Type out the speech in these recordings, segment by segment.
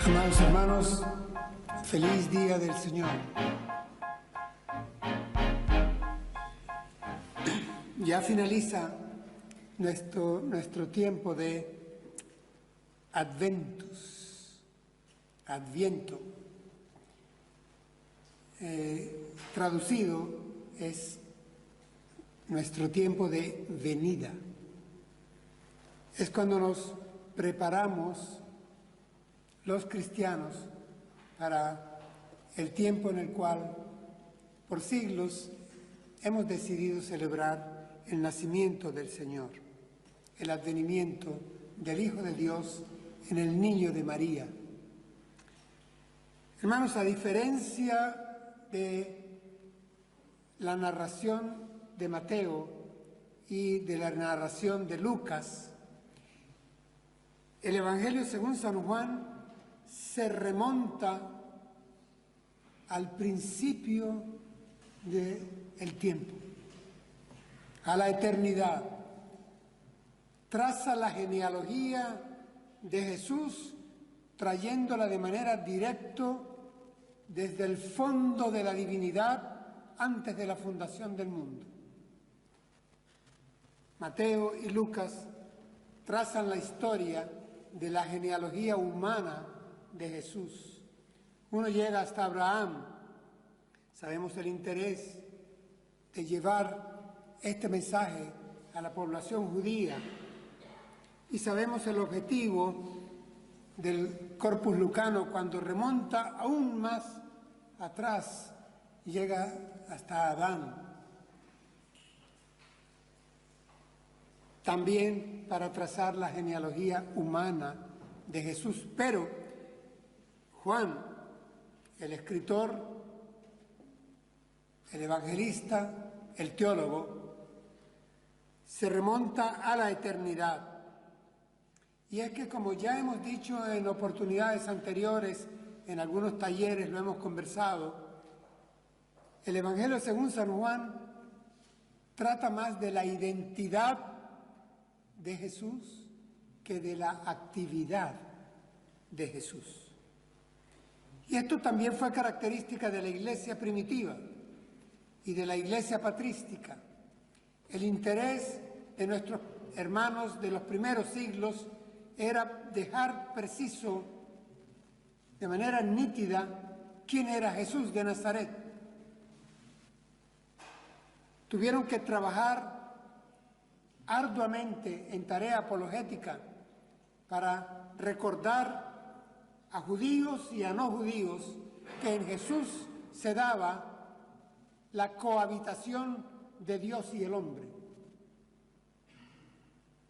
Amados hermanos, feliz día del Señor. Ya finaliza nuestro tiempo de Adviento. Traducido es nuestro tiempo de venida. Es cuando nos preparamos los cristianos para el tiempo en el cual por siglos hemos decidido celebrar el nacimiento del Señor, el advenimiento del Hijo de Dios en el niño de María. Hermanos, a diferencia de la narración de Mateo y de la narración de Lucas, el Evangelio según San Juan se remonta al principio del tiempo, a la eternidad. Traza la genealogía de Jesús, trayéndola de manera directa desde el fondo de la divinidad antes de la fundación del mundo. Mateo y Lucas trazan la historia de la genealogía humana de Jesús. Uno llega hasta Abraham. Sabemos el interés de llevar este mensaje a la población judía y sabemos el objetivo del Corpus Lucano cuando remonta aún más atrás, llega hasta Adán. También para trazar la genealogía humana de Jesús. Pero Juan, el escritor, el evangelista, el teólogo, se remonta a la eternidad. Y es que, como ya hemos dicho en oportunidades anteriores, en algunos talleres lo hemos conversado, el Evangelio según San Juan trata más de la identidad de Jesús que de la actividad de Jesús. Y esto también fue característica de la iglesia primitiva y de la iglesia patrística. El interés de nuestros hermanos de los primeros siglos era dejar preciso, de manera nítida, quién era Jesús de Nazaret. Tuvieron que trabajar arduamente en tarea apologética para recordar a judíos y a no judíos que en Jesús se daba la cohabitación de Dios y el hombre.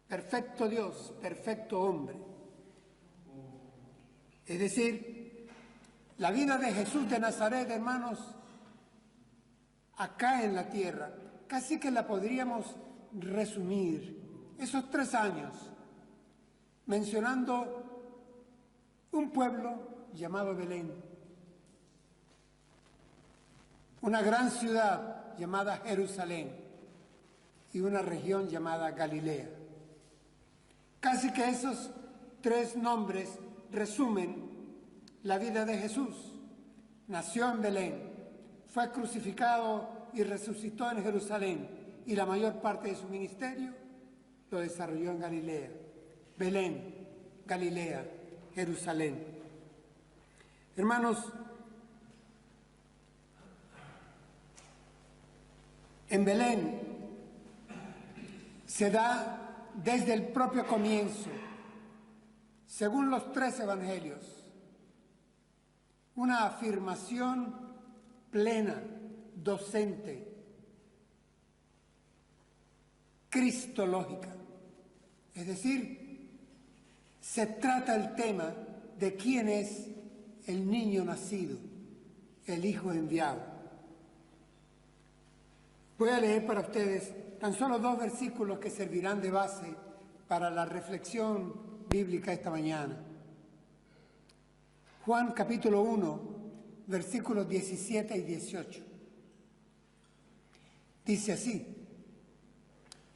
Perfecto Dios, perfecto hombre. Es decir, la vida de Jesús de Nazaret, hermanos, acá en la tierra, casi que la podríamos resumir, esos 3 años, mencionando un pueblo llamado Belén, una gran ciudad llamada Jerusalén y una región llamada Galilea. Casi que esos 3 nombres resumen la vida de Jesús. Nació en Belén, fue crucificado y resucitó en Jerusalén, y la mayor parte de su ministerio lo desarrolló en Galilea. Belén, Galilea, Jerusalén. Hermanos, en Belén se da desde el propio comienzo, según los 3 evangelios, una afirmación plena, docente, cristológica. Es decir, se trata el tema de quién es el niño nacido, el Hijo enviado. Voy a leer para ustedes tan solo 2 versículos que servirán de base para la reflexión bíblica esta mañana. Juan capítulo 1, versículos 17 y 18. Dice así: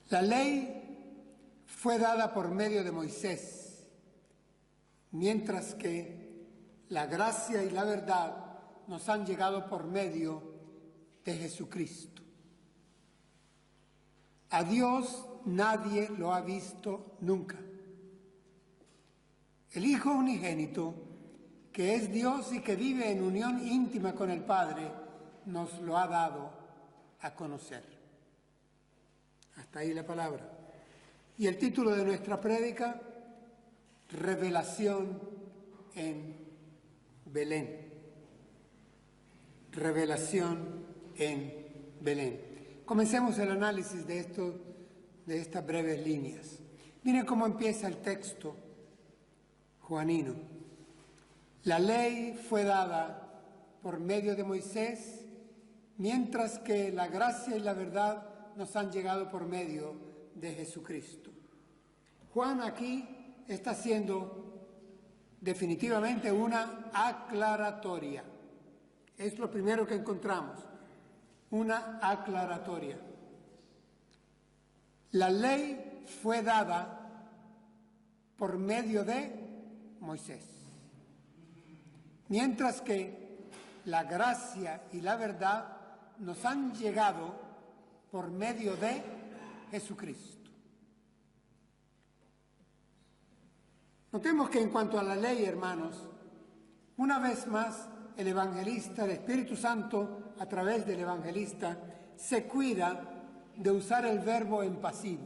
la ley fue dada por medio de Moisés, mientras que la gracia y la verdad nos han llegado por medio de Jesucristo. A Dios nadie lo ha visto nunca. El Hijo unigénito, que es Dios y que vive en unión íntima con el Padre, nos lo ha dado a conocer. Hasta ahí la palabra. Y el título de nuestra prédica, Revelación en Belén. Revelación en Belén. Comencemos el análisis de estas breves líneas. Miren cómo empieza el texto juanino. La ley fue dada por medio de Moisés, mientras que la gracia y la verdad nos han llegado por medio de Jesucristo. Juan aquí está haciendo definitivamente una aclaratoria. Es lo primero que encontramos, una aclaratoria. La ley fue dada por medio de Moisés, mientras que la gracia y la verdad nos han llegado por medio de Jesucristo. Notemos que en cuanto a la ley, hermanos, una vez más el evangelista, el Espíritu Santo, a través del evangelista, se cuida de usar el verbo en pasivo.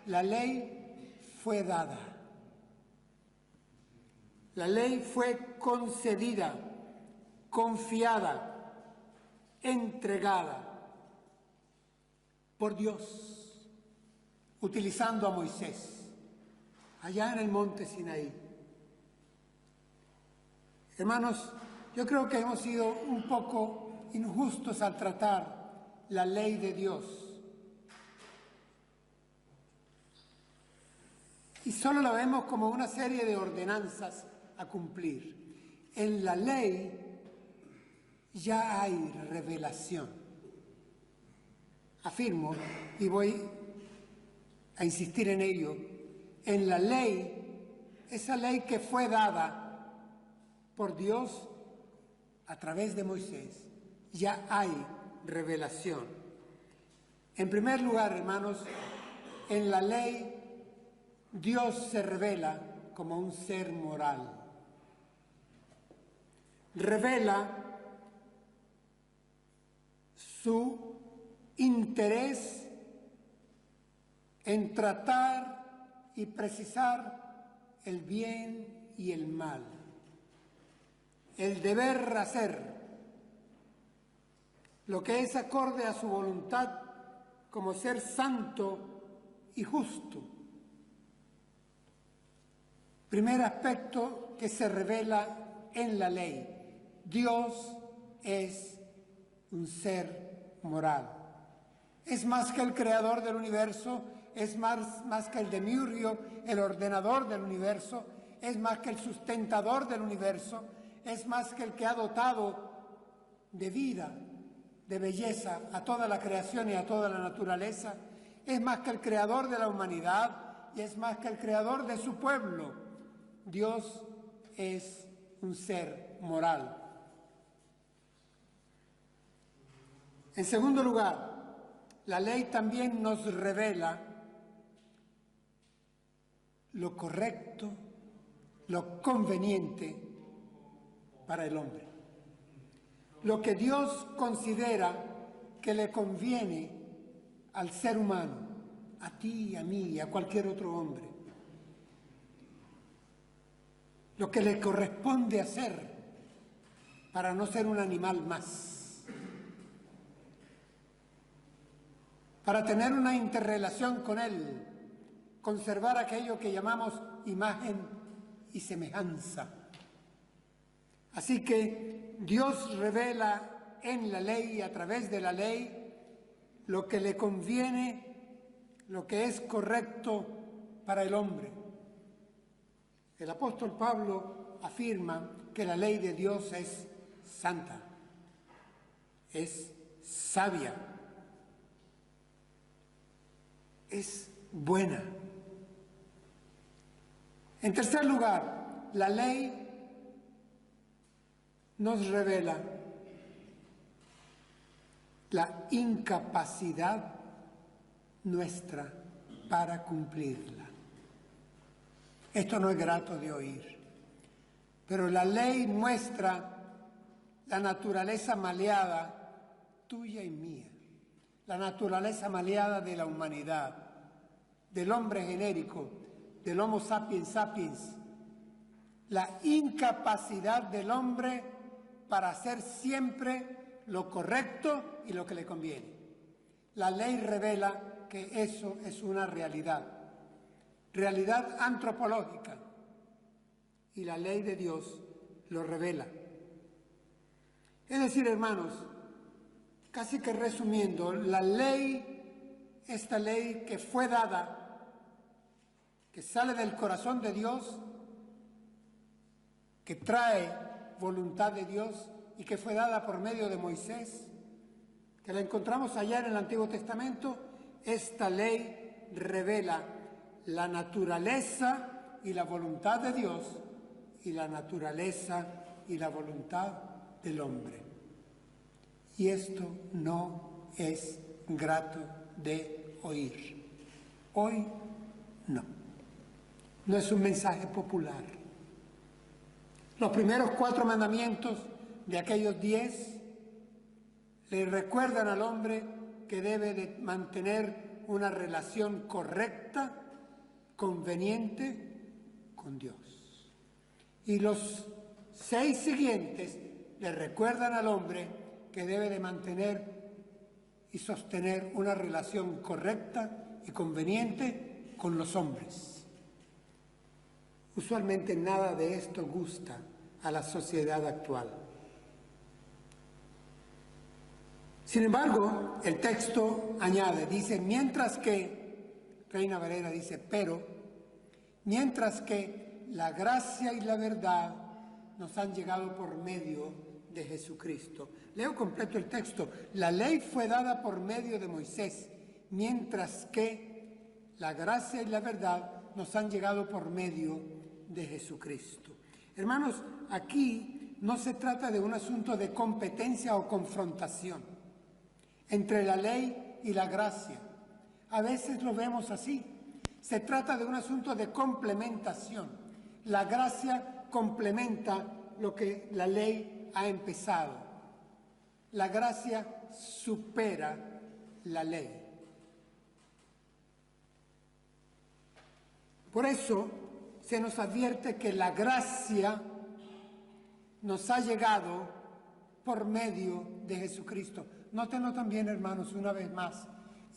La ley fue dada. La ley fue concedida, confiada, entregada por Dios, utilizando a Moisés, allá en el monte Sinaí. Hermanos, yo creo que hemos sido un poco injustos al tratar la ley de Dios. Y solo la vemos como una serie de ordenanzas a cumplir. En la ley ya hay revelación. Afirmo, y voy a insistir en ello, en la ley, esa ley que fue dada por Dios a través de Moisés, ya hay revelación. En primer lugar, hermanos, en la ley Dios se revela como un ser moral. Revela su interés en tratar y precisar el bien y el mal, el deber hacer, lo que es acorde a su voluntad como ser santo y justo. Primer aspecto que se revela en la ley. Dios es un ser moral. Es más que el creador del universo, es más que el demiurgo, el ordenador del universo, es más que el sustentador del universo, es más que el que ha dotado de vida, de belleza a toda la creación y a toda la naturaleza, es más que el creador de la humanidad y es más que el creador de su pueblo. Dios es un ser moral. En segundo lugar, la ley también nos revela lo correcto, lo conveniente para el hombre. Lo que Dios considera que le conviene al ser humano, a ti, a mí y a cualquier otro hombre. Lo que le corresponde hacer para no ser un animal más. Para tener una interrelación con Él, conservar aquello que llamamos imagen y semejanza. Así que Dios revela en la ley y a través de la ley lo que le conviene, lo que es correcto para el hombre. El apóstol Pablo afirma que la ley de Dios es santa, es sabia, es buena. En tercer lugar, la ley nos revela la incapacidad nuestra para cumplirla. Esto no es grato de oír, pero la ley muestra la naturaleza maleada tuya y mía, la naturaleza maleada de la humanidad, del hombre genérico, del Homo sapiens sapiens, la incapacidad del hombre para hacer siempre lo correcto y lo que le conviene. La ley revela que eso es una realidad antropológica, y la ley de Dios lo revela. Es decir, hermanos, casi que resumiendo, la ley, esta ley que fue dada, que sale del corazón de Dios, que trae voluntad de Dios y que fue dada por medio de Moisés, que la encontramos allá en el Antiguo Testamento, esta ley revela la naturaleza y la voluntad de Dios y la naturaleza y la voluntad del hombre. Y esto no es grato de oír. Hoy no. No es un mensaje popular. Los primeros 4 mandamientos de aquellos 10 le recuerdan al hombre que debe de mantener una relación correcta, conveniente con Dios. Y los 6 siguientes le recuerdan al hombre que debe de mantener y sostener una relación correcta y conveniente con los hombres. Usualmente nada de esto gusta a la sociedad actual. Sin embargo, el texto añade, dice, mientras que, Reina Valera dice, pero, mientras que la gracia y la verdad nos han llegado por medio de Jesucristo. Leo completo el texto. La ley fue dada por medio de Moisés, mientras que la gracia y la verdad nos han llegado por medio de Jesucristo. Hermanos, aquí no se trata de un asunto de competencia o confrontación entre la ley y la gracia. A veces lo vemos así. Se trata de un asunto de complementación. La gracia complementa lo que la ley ha empezado. La gracia supera la ley. Por eso se nos advierte que la gracia nos ha llegado por medio de Jesucristo. Nótenlo también, hermanos, una vez más,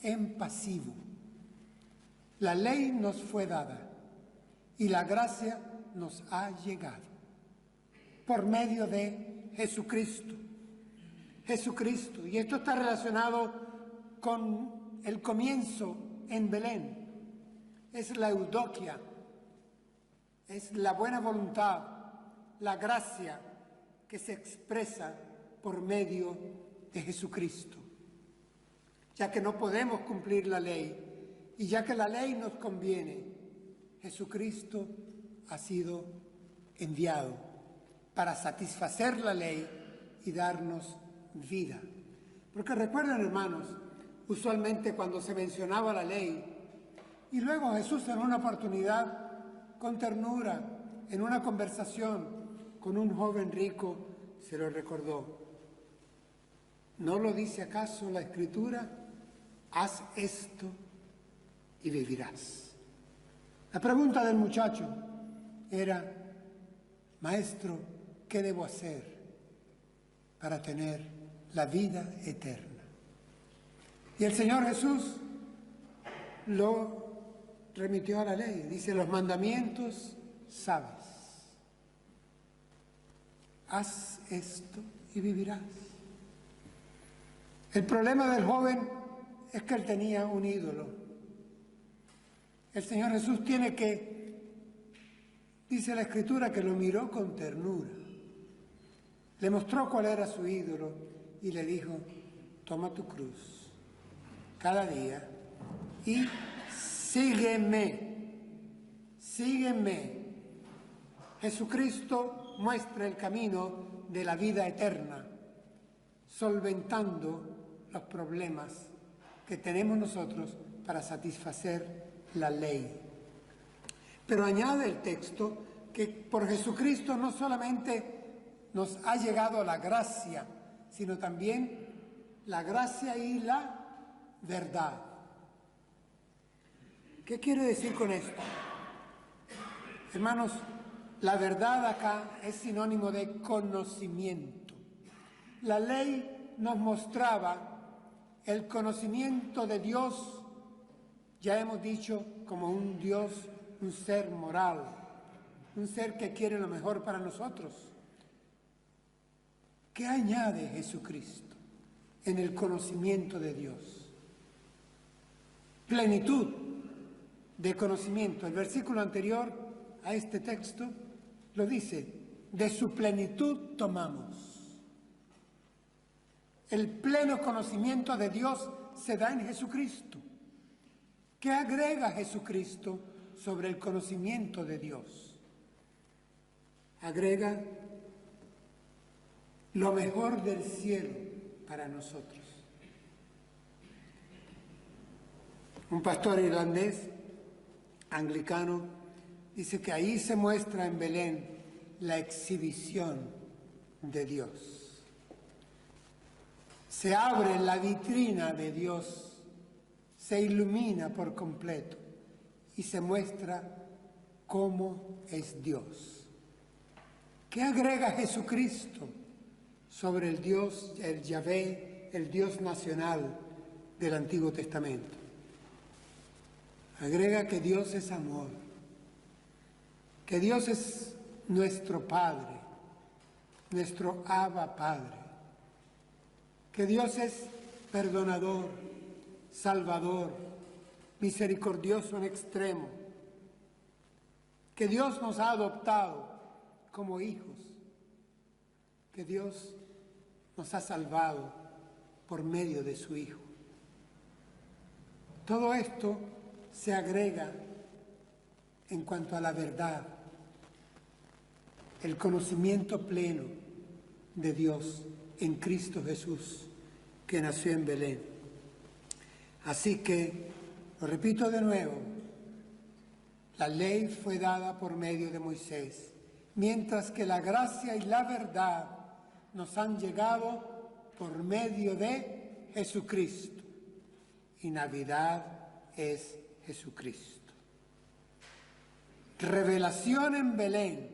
en pasivo. La ley nos fue dada y la gracia nos ha llegado por medio de Jesucristo. Jesucristo. Y esto está relacionado con el comienzo en Belén. Es la eudokia, es la buena voluntad, la gracia que se expresa por medio de Jesucristo. Ya que no podemos cumplir la ley y ya que la ley nos conviene, Jesucristo ha sido enviado para satisfacer la ley y darnos vida. Porque recuerden, hermanos, usualmente cuando se mencionaba la ley, y luego Jesús en una oportunidad, con ternura, en una conversación con un joven rico, se lo recordó. ¿No lo dice acaso la Escritura? Haz esto y vivirás. La pregunta del muchacho era, Maestro, ¿qué debo hacer para tener la vida eterna? Y el Señor Jesús lo remitió a la ley. Dice, los mandamientos sabes. Haz esto y vivirás. El problema del joven es que él tenía un ídolo. El Señor Jesús tiene que, dice la Escritura, que lo miró con ternura. Le mostró cuál era su ídolo y le dijo, toma tu cruz cada día y sígueme, sígueme. Jesucristo muestra el camino de la vida eterna, solventando los problemas que tenemos nosotros para satisfacer la ley. Pero añade el texto que por Jesucristo no solamente nos ha llegado la gracia, sino también la gracia y la verdad. ¿Qué quiere decir con esto? Hermanos, la verdad acá es sinónimo de conocimiento. La ley nos mostraba el conocimiento de Dios, ya hemos dicho, como un Dios, un ser moral, un ser que quiere lo mejor para nosotros. ¿Qué añade Jesucristo en el conocimiento de Dios? Plenitud de conocimiento. El versículo anterior a este texto lo dice, de su plenitud tomamos. El pleno conocimiento de Dios se da en Jesucristo. ¿Qué agrega Jesucristo sobre el conocimiento de Dios? Agrega lo mejor del cielo para nosotros. Un pastor irlandés, anglicano, dice que ahí se muestra en Belén la exhibición de Dios. Se abre la vitrina de Dios, se ilumina por completo y se muestra cómo es Dios. ¿Qué agrega Jesucristo sobre el Dios, el Yahvé, el Dios nacional del Antiguo Testamento? Agrega que Dios es amor, que Dios es nuestro Padre, nuestro Abba Padre, que Dios es perdonador, salvador, misericordioso en extremo, que Dios nos ha adoptado como hijos, que Dios nos ha salvado por medio de su Hijo. Todo esto se agrega en cuanto a la verdad, el conocimiento pleno de Dios en Cristo Jesús, que nació en Belén. Así que, lo repito de nuevo, la ley fue dada por medio de Moisés, mientras que la gracia y la verdad nos han llegado por medio de Jesucristo. Y Navidad es Jesucristo. Revelación en Belén.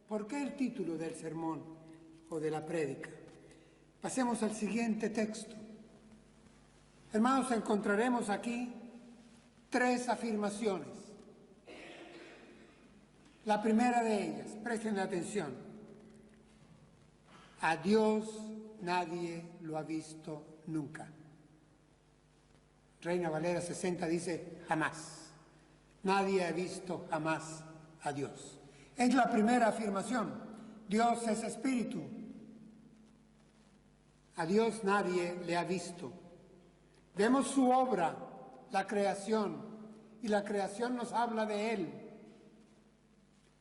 ¿Por qué el título del sermón o de la prédica? Pasemos al siguiente texto. Hermanos, encontraremos aquí 3 afirmaciones. La primera de ellas, presten atención. A Dios nadie lo ha visto nunca. Reina Valera 60 dice jamás. Nadie ha visto jamás a Dios. Es la primera afirmación. Dios es espíritu. A Dios nadie le ha visto. Vemos su obra, la creación, y la creación nos habla de Él.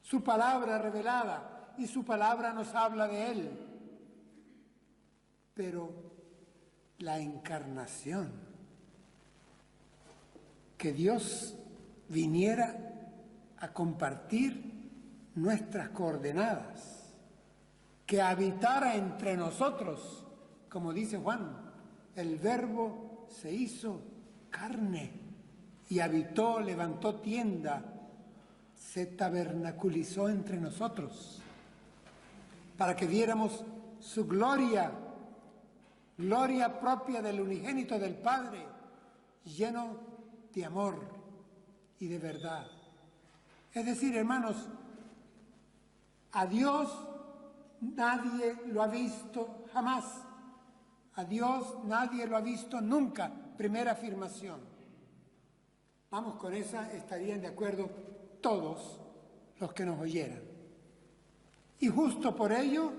Su palabra revelada, y su palabra nos habla de Él. Pero la encarnación, que Dios viniera a compartir nuestras coordenadas, que habitara entre nosotros, como dice Juan, el Verbo se hizo carne y habitó, levantó tienda, se tabernaculizó entre nosotros, para que viéramos su gloria, gloria propia del unigénito del Padre, lleno de amor y de verdad. Es decir, hermanos, a Dios nadie lo ha visto jamás. A Dios nadie lo ha visto nunca. Primera afirmación. Vamos, con esa estarían de acuerdo todos los que nos oyeran. Y justo por ello,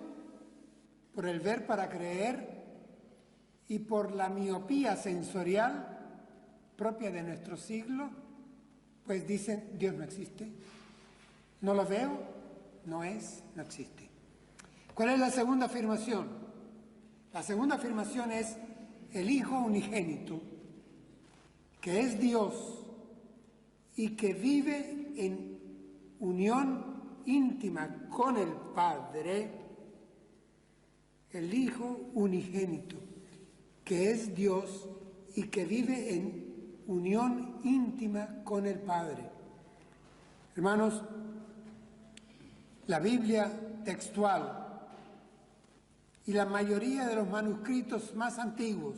por el ver para creer y por la miopía sensorial propia de nuestro siglo, pues dicen, Dios no existe. No lo veo, no es, no existe. ¿Cuál es la segunda afirmación? La segunda afirmación es el Hijo unigénito, que es Dios y que vive en unión íntima con el Padre, el Hijo unigénito, que es Dios y que vive en unión íntima con el Padre. Hermanos, la Biblia textual y la mayoría de los manuscritos más antiguos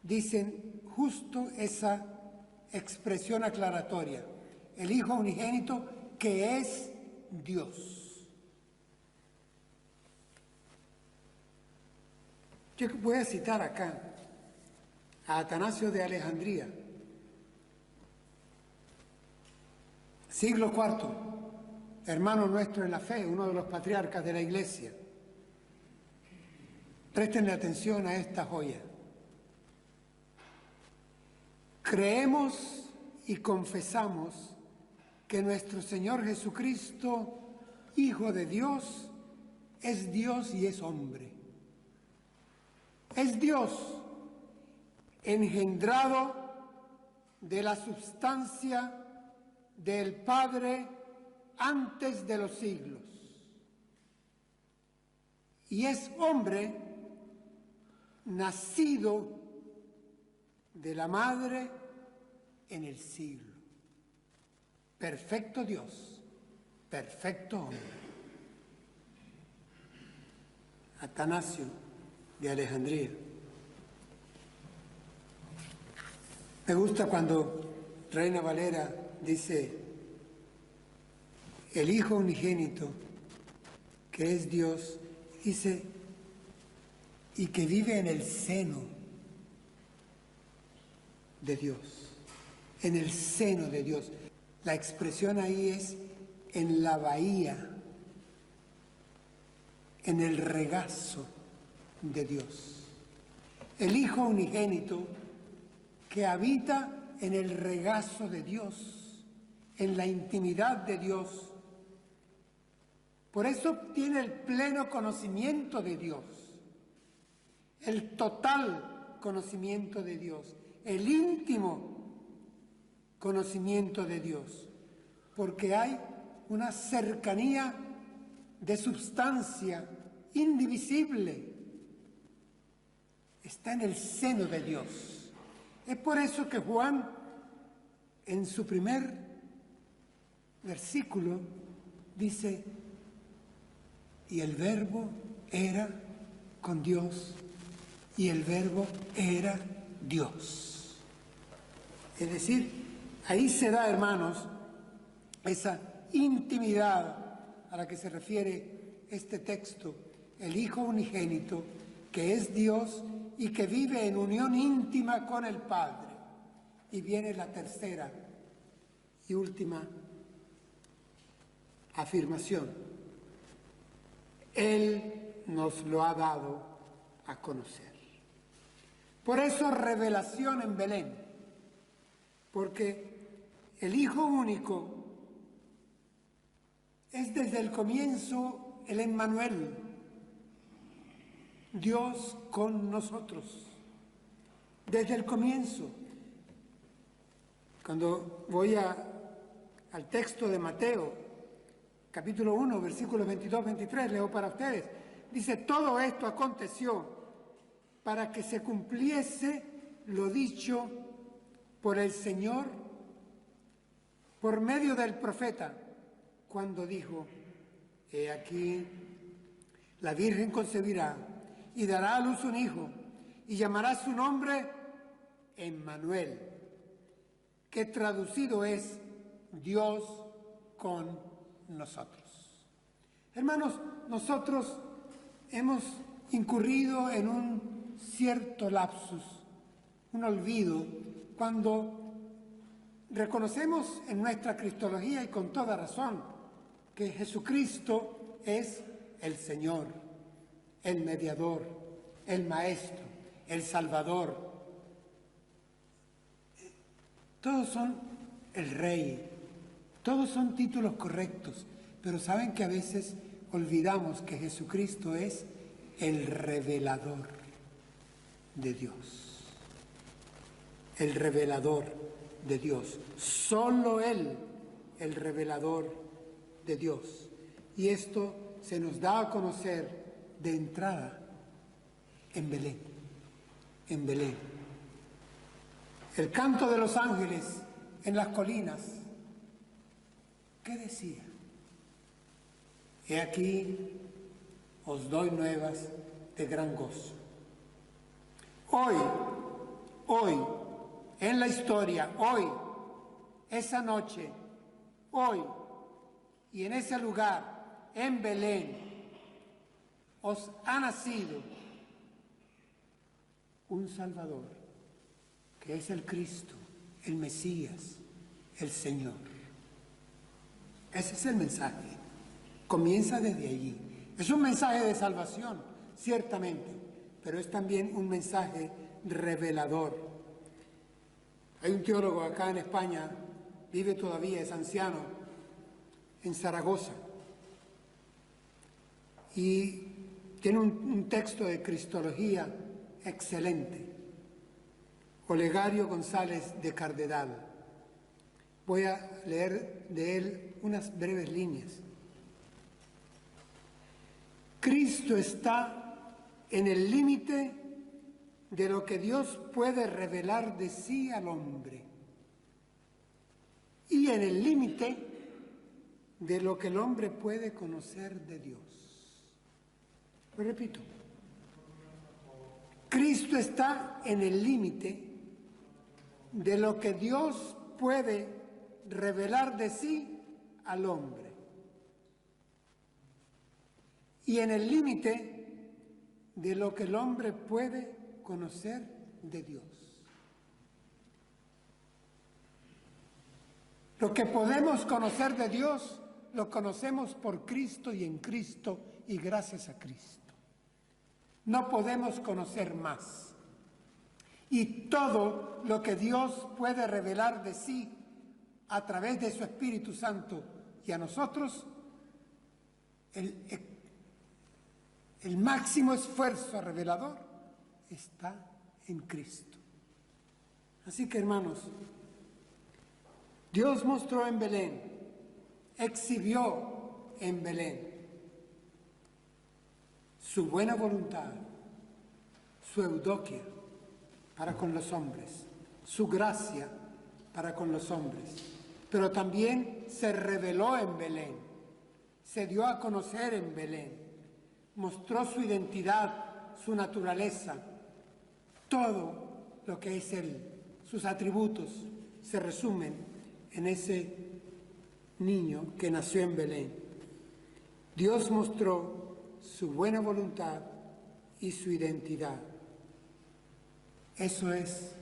dicen justo esa expresión aclaratoria, el Hijo unigénito que es Dios. Yo voy a citar acá a Atanasio de Alejandría, siglo IV, hermano nuestro en la fe, uno de los patriarcas de la Iglesia. Préstenle atención a esta joya. Creemos y confesamos que nuestro Señor Jesucristo, Hijo de Dios, es Dios y es hombre. Es Dios engendrado de la substancia del Padre antes de los siglos. Y es hombre nacido de la madre en el siglo. Perfecto Dios, perfecto hombre. Atanasio de Alejandría. Me gusta cuando Reina Valera dice, el Hijo unigénito, que es Dios, dice, y que vive en el seno de Dios, en el seno de Dios. La expresión ahí es en la bahía, en el regazo de Dios. El Hijo unigénito que habita en el regazo de Dios, en la intimidad de Dios. Por eso tiene el pleno conocimiento de Dios, el total conocimiento de Dios, el íntimo conocimiento de Dios, porque hay una cercanía de substancia indivisible. Está en el seno de Dios. Es por eso que Juan, en su primer versículo, dice, y el Verbo era con Dios, y el Verbo era Dios. Es decir, ahí se da, hermanos, esa intimidad a la que se refiere este texto, el Hijo unigénito, que es Dios y que vive en unión íntima con el Padre. Y viene la tercera y última afirmación. Él nos lo ha dado a conocer. Por eso revelación en Belén, porque el Hijo único es desde el comienzo el Emmanuel, Dios con nosotros, desde el comienzo. Cuando voy al texto de Mateo, capítulo 1, versículos 22-23, leo para ustedes, dice, todo esto aconteció para que se cumpliese lo dicho por el Señor por medio del profeta, cuando dijo, he aquí, la Virgen concebirá y dará a luz un hijo, y llamará su nombre Emmanuel, que traducido es Dios con nosotros. Hermanos, nosotros hemos incurrido en un cierto lapsus, un olvido, cuando reconocemos en nuestra cristología y con toda razón que Jesucristo es el Señor, el mediador, el Maestro, el Salvador. Todos son el Rey, todos son títulos correctos, pero saben que a veces olvidamos que Jesucristo es el revelador de Dios. El revelador de Dios. Solo Él, el revelador de Dios. Y esto se nos da a conocer de entrada en Belén. En Belén. El canto de los ángeles en las colinas. ¿Qué decía? He aquí, os doy nuevas de gran gozo. Hoy, en la historia, hoy, esa noche, hoy, y en ese lugar, en Belén, os ha nacido un Salvador, que es el Cristo, el Mesías, el Señor. Ese es el mensaje. Comienza desde allí. Es un mensaje de salvación, ciertamente, pero es también un mensaje revelador. Hay un teólogo acá en España, vive todavía, es anciano, en Zaragoza, y tiene un texto de cristología excelente, Olegario González de Cardedal. Voy a leer de él unas breves líneas. Cristo está en el límite de lo que Dios puede revelar de sí al hombre y en el límite de lo que el hombre puede conocer de Dios. Lo repito. Cristo está en el límite de lo que Dios puede revelar de sí al hombre y en el límite de lo que el hombre puede conocer de Dios. Lo que podemos conocer de Dios, lo conocemos por Cristo y en Cristo y gracias a Cristo. No podemos conocer más. Y todo lo que Dios puede revelar de sí a través de su Espíritu Santo y a nosotros, el máximo esfuerzo revelador está en Cristo. Así que, hermanos, Dios mostró en Belén, exhibió en Belén su buena voluntad, su eudokia para con los hombres, su gracia para con los hombres, pero también se reveló en Belén, se dio a conocer en Belén, mostró su identidad, su naturaleza, todo lo que es Él, sus atributos se resumen en ese niño que nació en Belén. Dios mostró su buena voluntad y su identidad. Eso es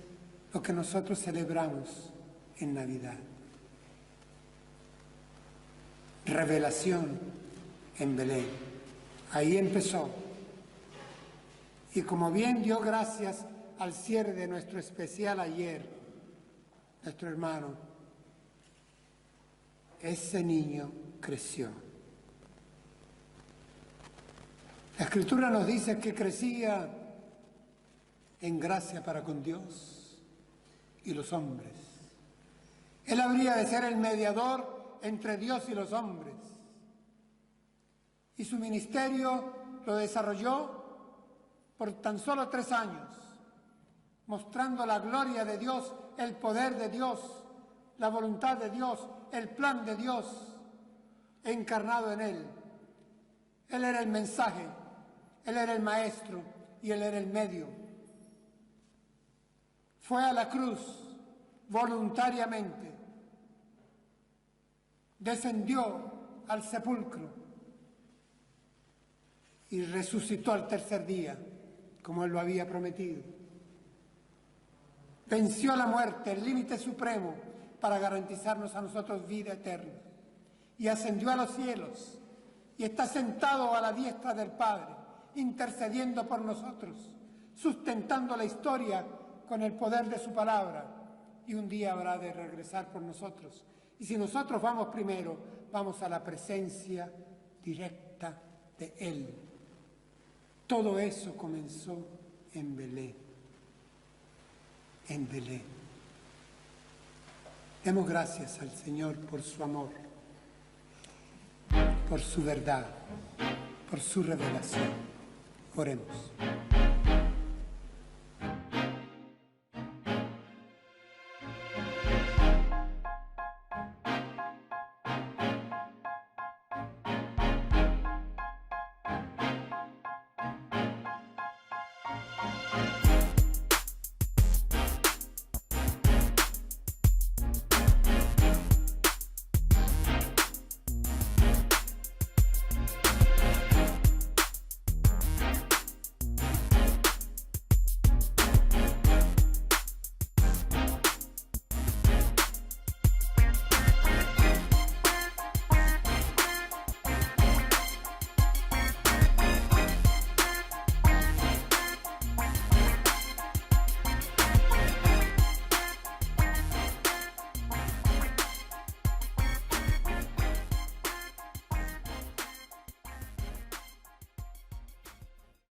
lo que nosotros celebramos en Navidad. Revelación en Belén. Ahí empezó. Y como bien dio gracias al cierre de nuestro especial ayer, nuestro hermano, ese niño creció. La Escritura nos dice que crecía en gracia para con Dios y los hombres. Él habría de ser el mediador entre Dios y los hombres. Y su ministerio lo desarrolló por tan solo 3 años, mostrando la gloria de Dios, el poder de Dios, la voluntad de Dios, el plan de Dios encarnado en él. Él era el mensaje, él era el maestro y él era el medio. Fue a la cruz voluntariamente, descendió al sepulcro y resucitó al 3er día, como él lo había prometido. Venció la muerte, el límite supremo, para garantizarnos a nosotros vida eterna. Y ascendió a los cielos y está sentado a la diestra del Padre, intercediendo por nosotros, sustentando la historia con el poder de su palabra. Y un día habrá de regresar por nosotros. Y si nosotros vamos primero, vamos a la presencia directa de Él. Todo eso comenzó en Belén. En Belén. Demos gracias al Señor por su amor, por su verdad, por su revelación. Oremos.